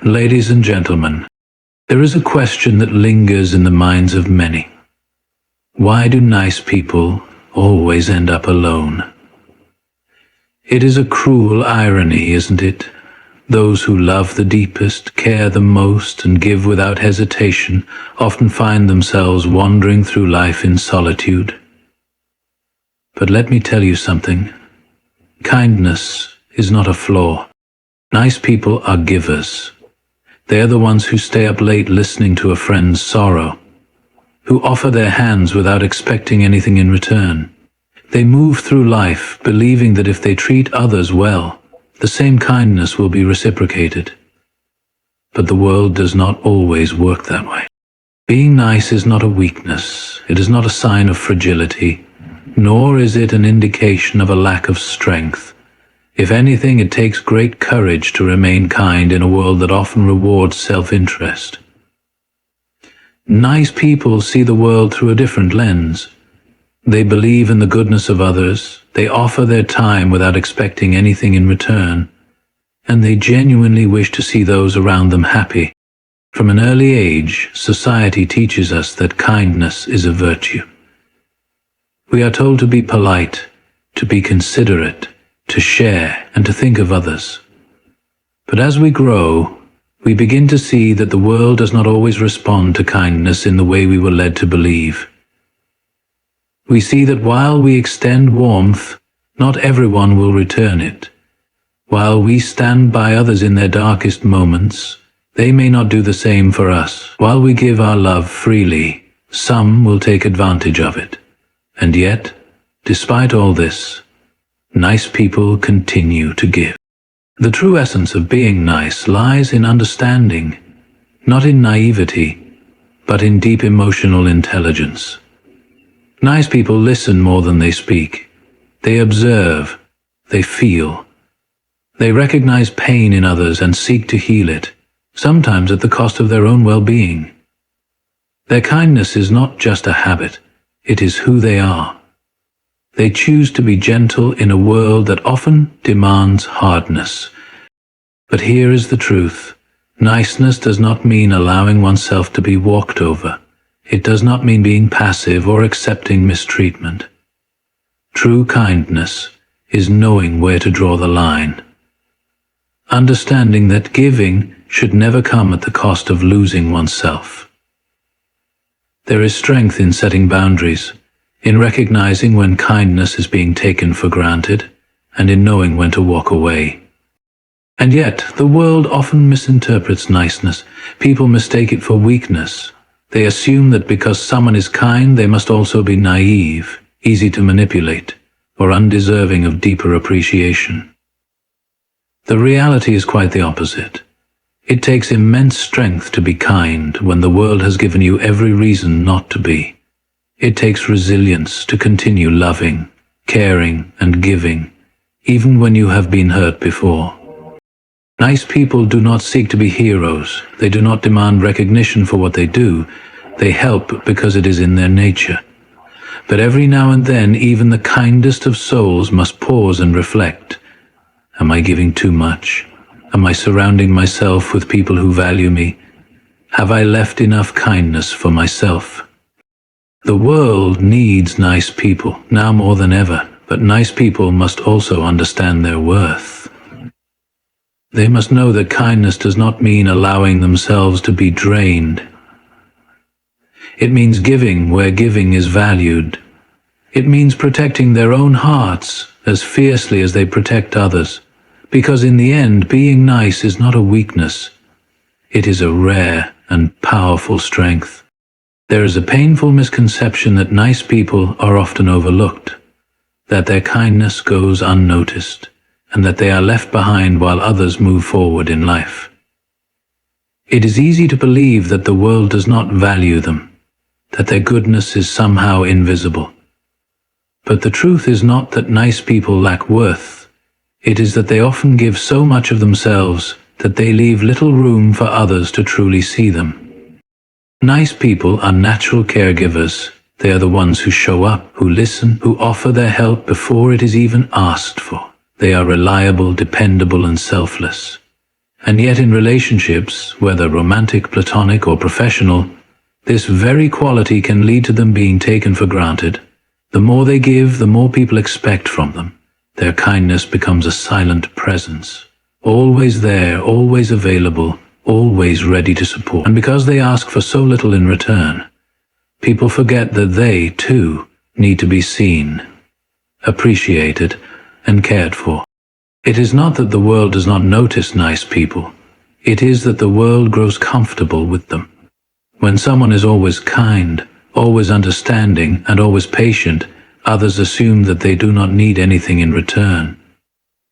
Ladies and gentlemen, there is a question that lingers in the minds of many. Why do nice people always end up alone? It is a cruel irony, isn't it? Those who love the deepest, care the most, and give without hesitation often find themselves wandering through life in solitude. But let me tell you something. Kindness is not a flaw. Nice people are givers. They are the ones who stay up late listening to a friend's sorrow, who offer their hands without expecting anything in return. They move through life believing that if they treat others well, the same kindness will be reciprocated. But the world does not always work that way. Being nice is not a weakness. It is not a sign of fragility, nor is it an indication of a lack of strength. If anything, it takes great courage to remain kind in a world that often rewards self-interest. Nice people see the world through a different lens. They believe in the goodness of others, they offer their time without expecting anything in return, and they genuinely wish to see those around them happy. From an early age, society teaches us that kindness is a virtue. We are told to be polite, to be considerate, to share, and to think of others. But as we grow, we begin to see that the world does not always respond to kindness in the way we were led to believe. We see that while we extend warmth, not everyone will return it. While we stand by others in their darkest moments, they may not do the same for us. While we give our love freely, some will take advantage of it. And yet, despite all this, nice people continue to give. The true essence of being nice lies in understanding, not in naivety, but in deep emotional intelligence. Nice people listen more than they speak. They observe, they feel. They recognize pain in others and seek to heal it, sometimes at the cost of their own well-being. Their kindness is not just a habit, it is who they are. They choose to be gentle in a world that often demands hardness. But here is the truth. Niceness does not mean allowing oneself to be walked over. It does not mean being passive or accepting mistreatment. True kindness is knowing where to draw the line. Understanding that giving should never come at the cost of losing oneself. There is strength in setting boundaries, in recognizing when kindness is being taken for granted, and in knowing when to walk away. And yet, the world often misinterprets niceness. People mistake it for weakness. They assume that because someone is kind, they must also be naive, easy to manipulate, or undeserving of deeper appreciation. The reality is quite the opposite. It takes immense strength to be kind when the world has given you every reason not to be. It takes resilience to continue loving, caring, and giving, even when you have been hurt before. Nice people do not seek to be heroes. They do not demand recognition for what they do. They help because it is in their nature. But every now and then, even the kindest of souls must pause and reflect. Am I giving too much? Am I surrounding myself with people who value me? Have I left enough kindness for myself? The world needs nice people, now more than ever, but nice people must also understand their worth. They must know that kindness does not mean allowing themselves to be drained. It means giving where giving is valued. It means protecting their own hearts as fiercely as they protect others, because in the end, being nice is not a weakness. It is a rare and powerful strength. There is a painful misconception that nice people are often overlooked, that their kindness goes unnoticed, and that they are left behind while others move forward in life. It is easy to believe that the world does not value them, that their goodness is somehow invisible. But the truth is not that nice people lack worth. It is that they often give so much of themselves that they leave little room for others to truly see them. Nice people are natural caregivers. They are the ones who show up, who listen, who offer their help before it is even asked for. They are reliable, dependable, and selfless. And yet in relationships, whether romantic, platonic, or professional, this very quality can lead to them being taken for granted. The more they give, the more people expect from them. Their kindness becomes a silent presence, always there, always available, always ready to support. And because they ask for so little in return, people forget that they, too, need to be seen, appreciated, and cared for. It is not that the world does not notice nice people. It is that the world grows comfortable with them. When someone is always kind, always understanding, and always patient, others assume that they do not need anything in return.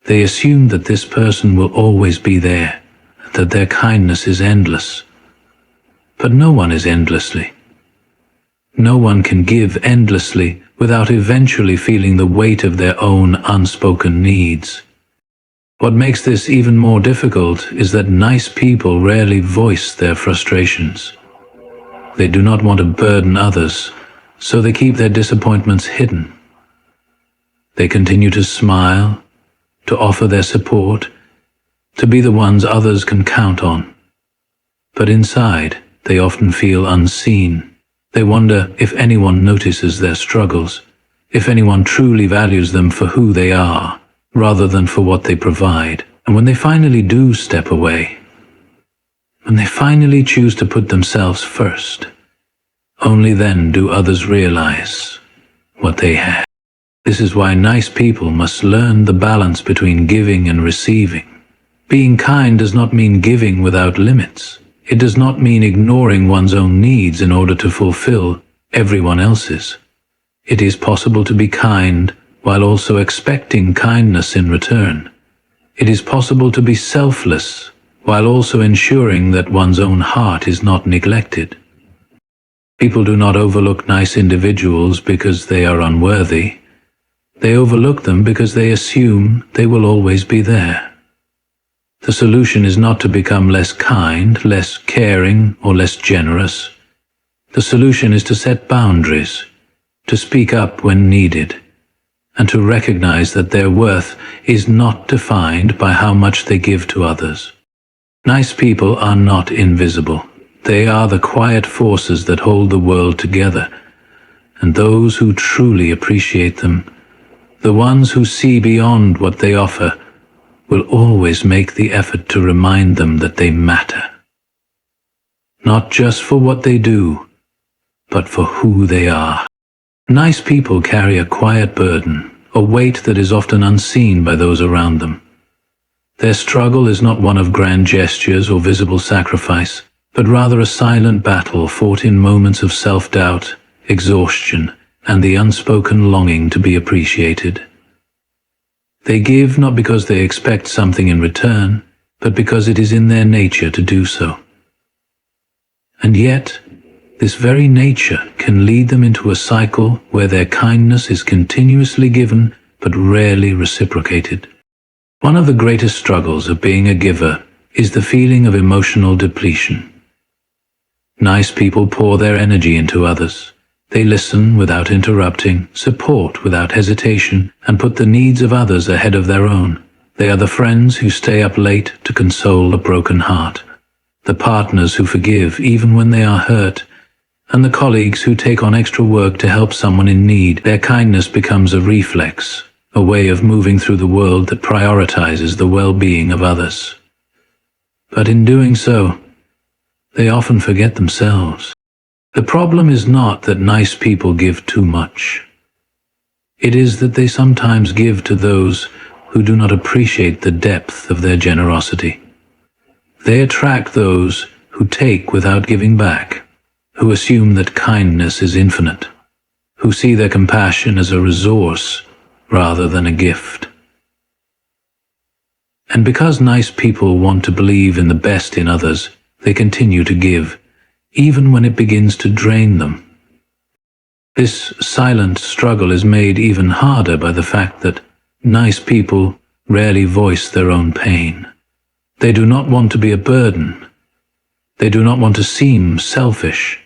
They assume that this person will always be there, that their kindness is endless. But no one is endlessly. No one can give endlessly without eventually feeling the weight of their own unspoken needs. What makes this even more difficult is that nice people rarely voice their frustrations. They do not want to burden others, so they keep their disappointments hidden. They continue to smile, to offer their support, to be the ones others can count on. But inside, they often feel unseen. They wonder if anyone notices their struggles, if anyone truly values them for who they are, rather than for what they provide. And when they finally do step away, when they finally choose to put themselves first, only then do others realize what they have. This is why nice people must learn the balance between giving and receiving. Being kind does not mean giving without limits. It does not mean ignoring one's own needs in order to fulfill everyone else's. It is possible to be kind while also expecting kindness in return. It is possible to be selfless while also ensuring that one's own heart is not neglected. People do not overlook nice individuals because they are unworthy. They overlook them because they assume they will always be there. The solution is not to become less kind, less caring, or less generous. The solution is to set boundaries, to speak up when needed, and to recognize that their worth is not defined by how much they give to others. Nice people are not invisible. They are the quiet forces that hold the world together, and those who truly appreciate them, the ones who see beyond what they offer, will always make the effort to remind them that they matter. Not just for what they do, but for who they are. Nice people carry a quiet burden, a weight that is often unseen by those around them. Their struggle is not one of grand gestures or visible sacrifice, but rather a silent battle fought in moments of self-doubt, exhaustion, and the unspoken longing to be appreciated. They give not because they expect something in return, but because it is in their nature to do so. And yet, this very nature can lead them into a cycle where their kindness is continuously given but rarely reciprocated. One of the greatest struggles of being a giver is the feeling of emotional depletion. Nice people pour their energy into others. They listen without interrupting, support without hesitation, and put the needs of others ahead of their own. They are the friends who stay up late to console a broken heart, the partners who forgive even when they are hurt, and the colleagues who take on extra work to help someone in need. Their kindness becomes a reflex, a way of moving through the world that prioritizes the well-being of others. But in doing so, they often forget themselves. The problem is not that nice people give too much. It is that they sometimes give to those who do not appreciate the depth of their generosity. They attract those who take without giving back, who assume that kindness is infinite, who see their compassion as a resource rather than a gift. And because nice people want to believe in the best in others, they continue to give, even when it begins to drain them. This silent struggle is made even harder by the fact that nice people rarely voice their own pain. They do not want to be a burden. They do not want to seem selfish.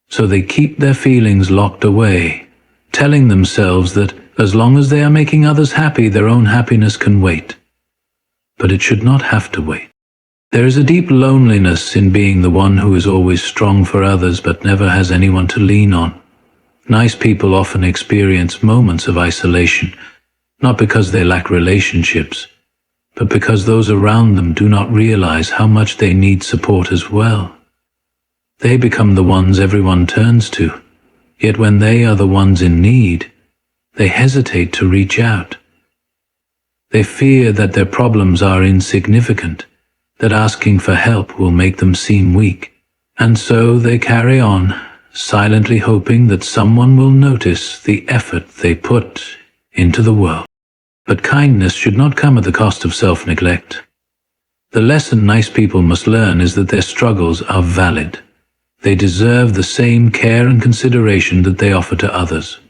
So they keep their feelings locked away, telling themselves that as long as they are making others happy, their own happiness can wait. But it should not have to wait. There is a deep loneliness in being the one who is always strong for others but never has anyone to lean on. Nice people often experience moments of isolation, not because they lack relationships, but because those around them do not realize how much they need support as well. They become the ones everyone turns to, yet when they are the ones in need, they hesitate to reach out. They fear that their problems are insignificant, that asking for help will make them seem weak, and so they carry on, silently hoping that someone will notice the effort they put into the world. But kindness should not come at the cost of self-neglect. The lesson nice people must learn is that their struggles are valid. They deserve the same care and consideration that they offer to others.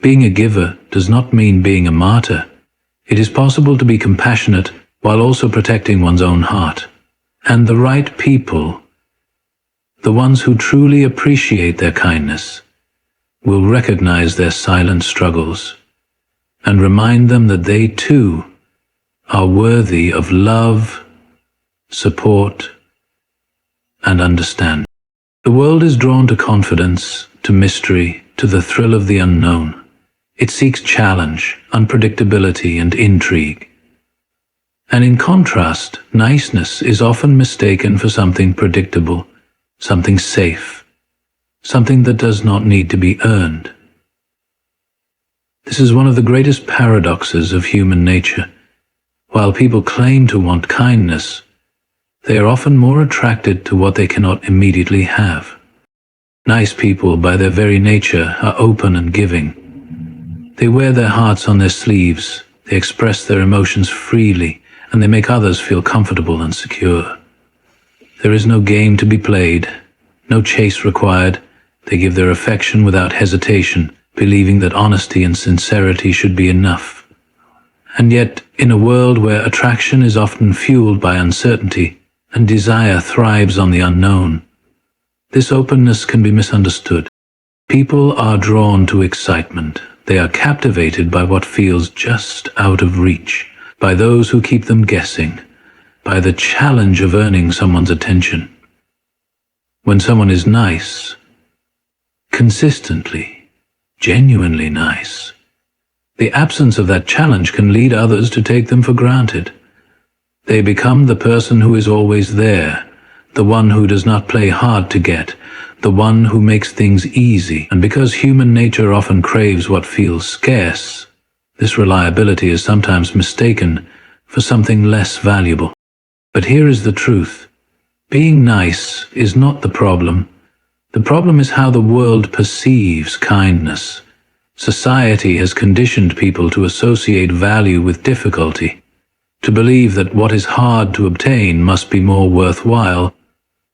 Being a giver does not mean being a martyr. It is possible to be compassionate while also protecting one's own heart. And the right people, the ones who truly appreciate their kindness, will recognize their silent struggles and remind them that they too are worthy of love, support, and understanding. The world is drawn to confidence, to mystery, to the thrill of the unknown. It seeks challenge, unpredictability, and intrigue. And in contrast, niceness is often mistaken for something predictable, something safe, something that does not need to be earned. This is one of the greatest paradoxes of human nature. While people claim to want kindness, they are often more attracted to what they cannot immediately have. Nice people, by their very nature, are open and giving. They wear their hearts on their sleeves, they express their emotions freely, and they make others feel comfortable and secure. There is no game to be played, no chase required. They give their affection without hesitation, believing that honesty and sincerity should be enough. And yet, in a world where attraction is often fueled by uncertainty and desire thrives on the unknown, this openness can be misunderstood. People are drawn to excitement. They are captivated by what feels just out of reach, by those who keep them guessing, by the challenge of earning someone's attention. When someone is nice, consistently, genuinely nice, the absence of that challenge can lead others to take them for granted. They become the person who is always there, the one who does not play hard to get, the one who makes things easy. And because human nature often craves what feels scarce, this reliability is sometimes mistaken for something less valuable. But here is the truth. Being nice is not the problem. The problem is how the world perceives kindness. Society has conditioned people to associate value with difficulty, to believe that what is hard to obtain must be more worthwhile,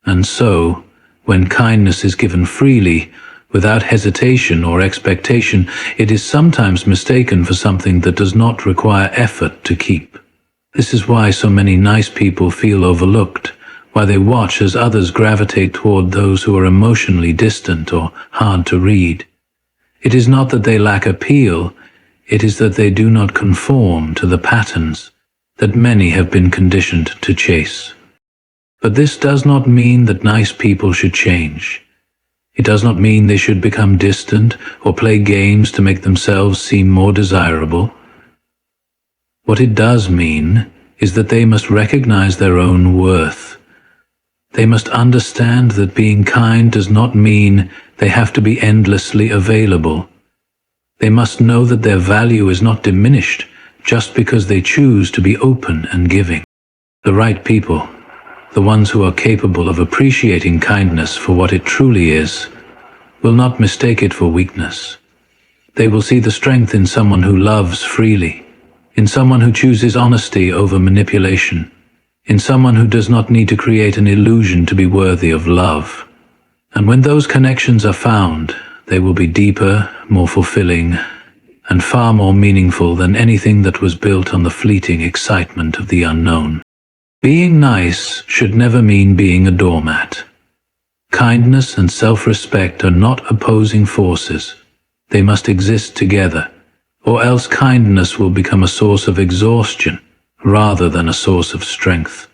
and so, when kindness is given freely, without hesitation or expectation, it is sometimes mistaken for something that does not require effort to keep. This is why so many nice people feel overlooked, why they watch as others gravitate toward those who are emotionally distant or hard to read. It is not that they lack appeal, it is that they do not conform to the patterns that many have been conditioned to chase. But this does not mean that nice people should change. It does not mean they should become distant or play games to make themselves seem more desirable. What it does mean is that they must recognize their own worth. They must understand that being kind does not mean they have to be endlessly available. They must know that their value is not diminished just because they choose to be open and giving. The right people, the ones who are capable of appreciating kindness for what it truly is, will not mistake it for weakness. They will see the strength in someone who loves freely, in someone who chooses honesty over manipulation, in someone who does not need to create an illusion to be worthy of love. And when those connections are found, they will be deeper, more fulfilling, and far more meaningful than anything that was built on the fleeting excitement of the unknown. Being nice should never mean being a doormat. Kindness and self-respect are not opposing forces. They must exist together, or else kindness will become a source of exhaustion rather than a source of strength.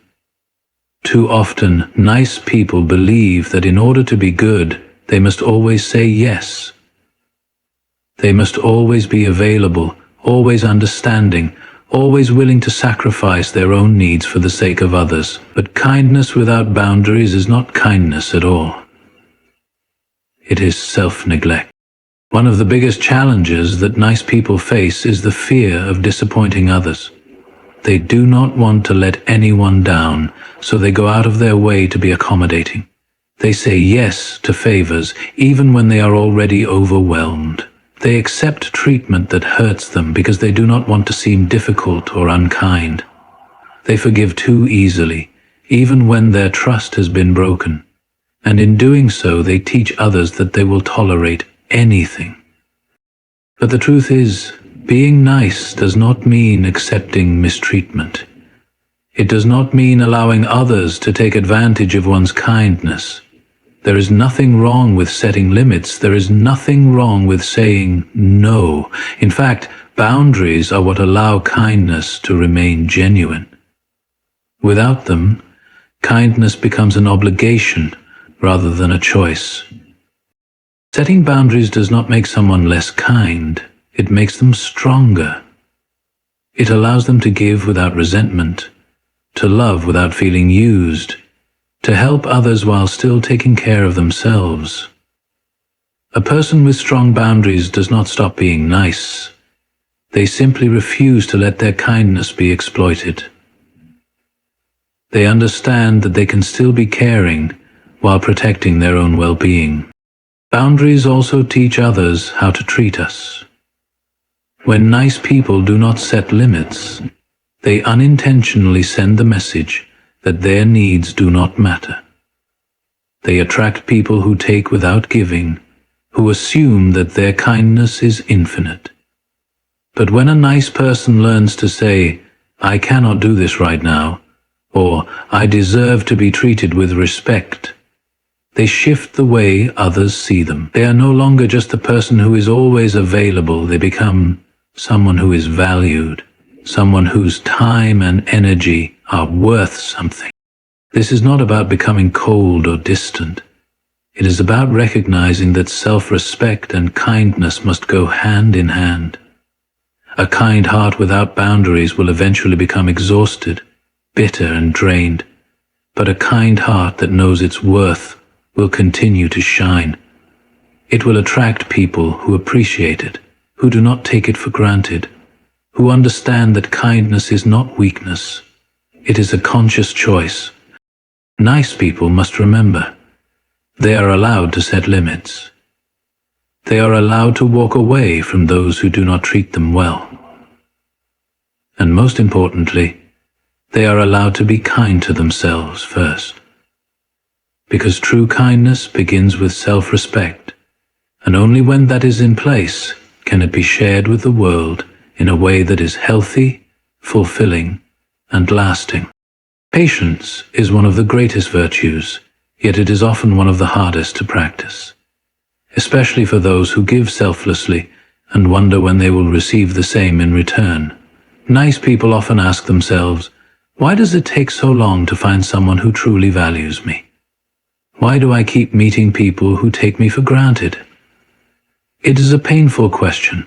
Too often, nice people believe that in order to be good, they must always say yes. They must always be available, always understanding, always willing to sacrifice their own needs for the sake of others. But kindness without boundaries is not kindness at all. It is self-neglect. One of the biggest challenges that nice people face is the fear of disappointing others. They do not want to let anyone down, so they go out of their way to be accommodating. They say yes to favors, even when they are already overwhelmed. They accept treatment that hurts them because they do not want to seem difficult or unkind. They forgive too easily, even when their trust has been broken. And in doing so, they teach others that they will tolerate anything. But the truth is, being nice does not mean accepting mistreatment. It does not mean allowing others to take advantage of one's kindness. There is nothing wrong with setting limits. There is nothing wrong with saying no. In fact, boundaries are what allow kindness to remain genuine. Without them, kindness becomes an obligation rather than a choice. Setting boundaries does not make someone less kind. It makes them stronger. It allows them to give without resentment, to love without feeling used, to help others while still taking care of themselves. A person with strong boundaries does not stop being nice. They simply refuse to let their kindness be exploited. They understand that they can still be caring while protecting their own well-being. Boundaries also teach others how to treat us. When nice people do not set limits, they unintentionally send the message that their needs do not matter. They attract people who take without giving, who assume that their kindness is infinite. But when a nice person learns to say, "I cannot do this right now," or "I deserve to be treated with respect," they shift the way others see them. They are no longer just the person who is always available. They become someone who is valued, someone whose time and energy are worth something. This is not about becoming cold or distant. It is about recognizing that self-respect and kindness must go hand in hand. A kind heart without boundaries will eventually become exhausted, bitter and drained, but a kind heart that knows its worth will continue to shine. It will attract people who appreciate it, who do not take it for granted, who understand that kindness is not weakness. It is a conscious choice. Nice people must remember, they are allowed to set limits. They are allowed to walk away from those who do not treat them well. And most importantly, they are allowed to be kind to themselves first. Because true kindness begins with self-respect, and only when that is in place can it be shared with the world in a way that is healthy, fulfilling, and lasting. Patience is one of the greatest virtues, yet it is often one of the hardest to practice, especially for those who give selflessly and wonder when they will receive the same in return. Nice people often ask themselves, "Why does it take so long to find someone who truly values me? Why do I keep meeting people who take me for granted?" It is a painful question,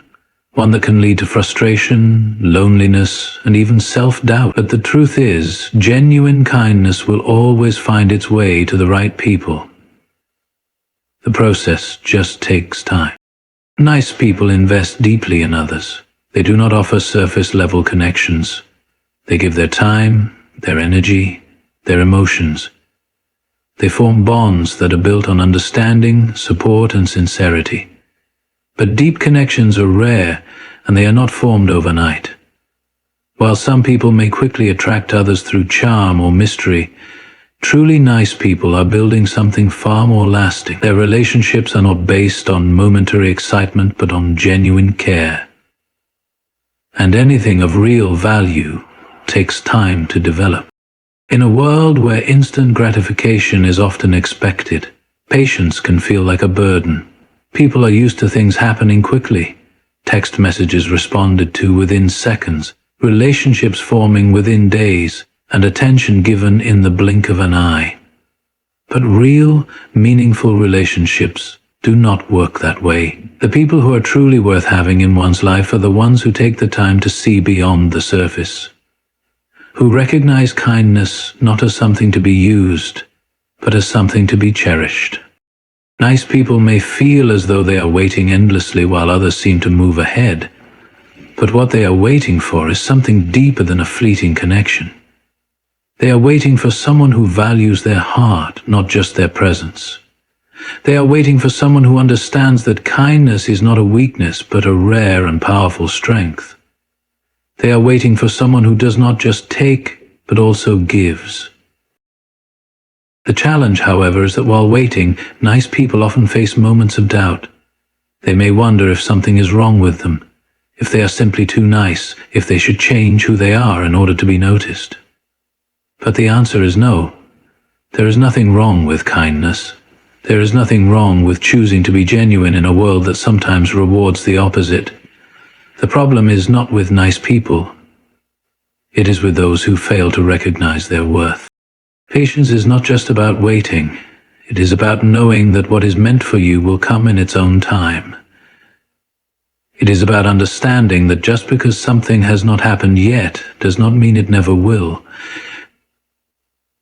one that can lead to frustration, loneliness, and even self-doubt. But the truth is, genuine kindness will always find its way to the right people. The process just takes time. Nice people invest deeply in others. They do not offer surface-level connections. They give their time, their energy, their emotions. They form bonds that are built on understanding, support, and sincerity. But deep connections are rare, and they are not formed overnight. While some people may quickly attract others through charm or mystery, truly nice people are building something far more lasting. Their relationships are not based on momentary excitement, but on genuine care. And anything of real value takes time to develop. In a world where instant gratification is often expected, patience can feel like a burden. People are used to things happening quickly, text messages responded to within seconds, relationships forming within days, and attention given in the blink of an eye. But real, meaningful relationships do not work that way. The people who are truly worth having in one's life are the ones who take the time to see beyond the surface, who recognize kindness not as something to be used, but as something to be cherished. Nice people may feel as though they are waiting endlessly while others seem to move ahead, but what they are waiting for is something deeper than a fleeting connection. They are waiting for someone who values their heart, not just their presence. They are waiting for someone who understands that kindness is not a weakness, but a rare and powerful strength. They are waiting for someone who does not just take, but also gives. The challenge, however, is that while waiting, nice people often face moments of doubt. They may wonder if something is wrong with them, if they are simply too nice, if they should change who they are in order to be noticed. But the answer is no. There is nothing wrong with kindness. There is nothing wrong with choosing to be genuine in a world that sometimes rewards the opposite. The problem is not with nice people. It is with those who fail to recognize their worth. Patience is not just about waiting. It is about knowing that what is meant for you will come in its own time. It is about understanding that just because something has not happened yet does not mean it never will.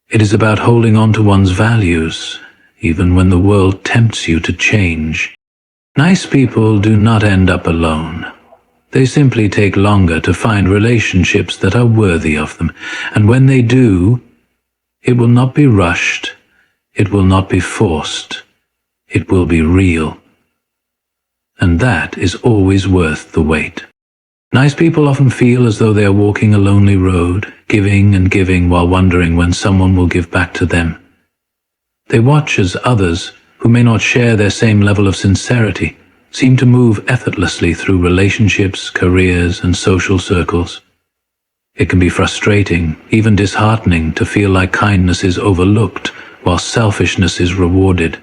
It is about holding on to one's values, even when the world tempts you to change. Nice people do not end up alone. They simply take longer to find relationships that are worthy of them, and when they do, it will not be rushed, it will not be forced, it will be real. And that is always worth the wait. Nice people often feel as though they are walking a lonely road, giving and giving while wondering when someone will give back to them. They watch as others, who may not share their same level of sincerity, seem to move effortlessly through relationships, careers, and social circles. It can be frustrating, even disheartening, to feel like kindness is overlooked while selfishness is rewarded.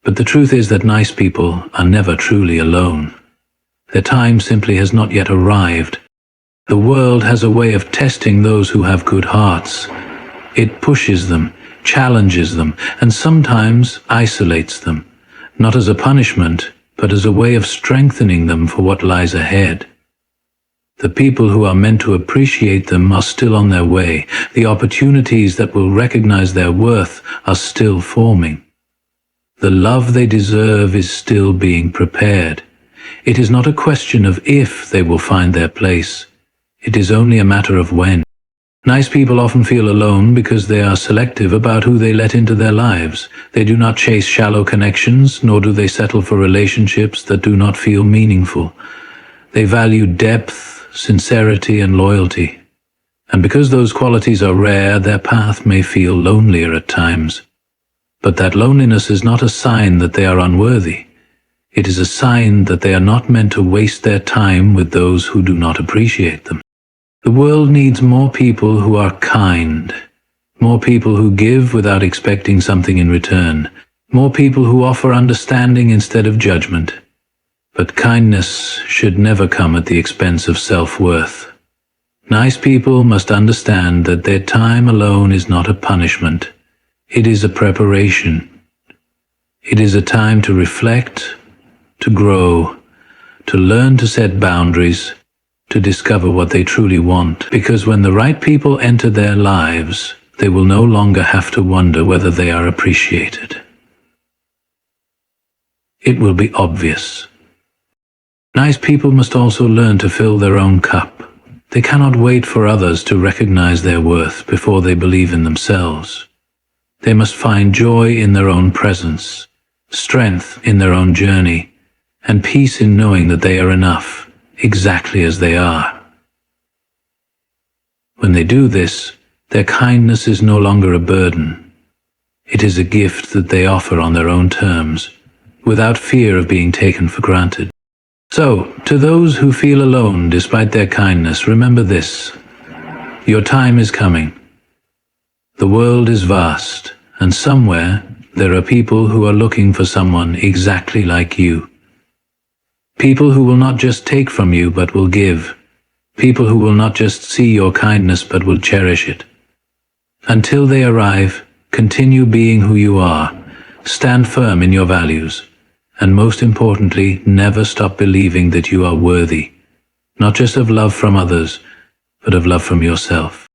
But the truth is that nice people are never truly alone. Their time simply has not yet arrived. The world has a way of testing those who have good hearts. It pushes them, challenges them, and sometimes isolates them, not as a punishment, but as a way of strengthening them for what lies ahead. The people who are meant to appreciate them are still on their way. The opportunities that will recognize their worth are still forming. The love they deserve is still being prepared. It is not a question of if they will find their place. It is only a matter of when. Nice people often feel alone because they are selective about who they let into their lives. They do not chase shallow connections, nor do they settle for relationships that do not feel meaningful. They value depth, sincerity, and loyalty. And because those qualities are rare, their path may feel lonelier at times. But that loneliness is not a sign that they are unworthy. It is a sign that they are not meant to waste their time with those who do not appreciate them. The world needs more people who are kind, more people who give without expecting something in return, more people who offer understanding instead of judgment. But kindness should never come at the expense of self-worth. Nice people must understand that their time alone is not a punishment. It is a preparation. It is a time to reflect, to grow, to learn to set boundaries, to discover what they truly want. Because when the right people enter their lives, they will no longer have to wonder whether they are appreciated. It will be obvious. Nice people must also learn to fill their own cup. They cannot wait for others to recognize their worth before they believe in themselves. They must find joy in their own presence, strength in their own journey, and peace in knowing that they are enough, exactly as they are. When they do this, their kindness is no longer a burden. It is a gift that they offer on their own terms, without fear of being taken for granted. So, to those who feel alone despite their kindness, remember this: your time is coming. The world is vast, and somewhere there are people who are looking for someone exactly like you. People who will not just take from you but will give. People who will not just see your kindness but will cherish it. Until they arrive, continue being who you are, stand firm in your values, and most importantly, never stop believing that you are worthy, not just of love from others, but of love from yourself.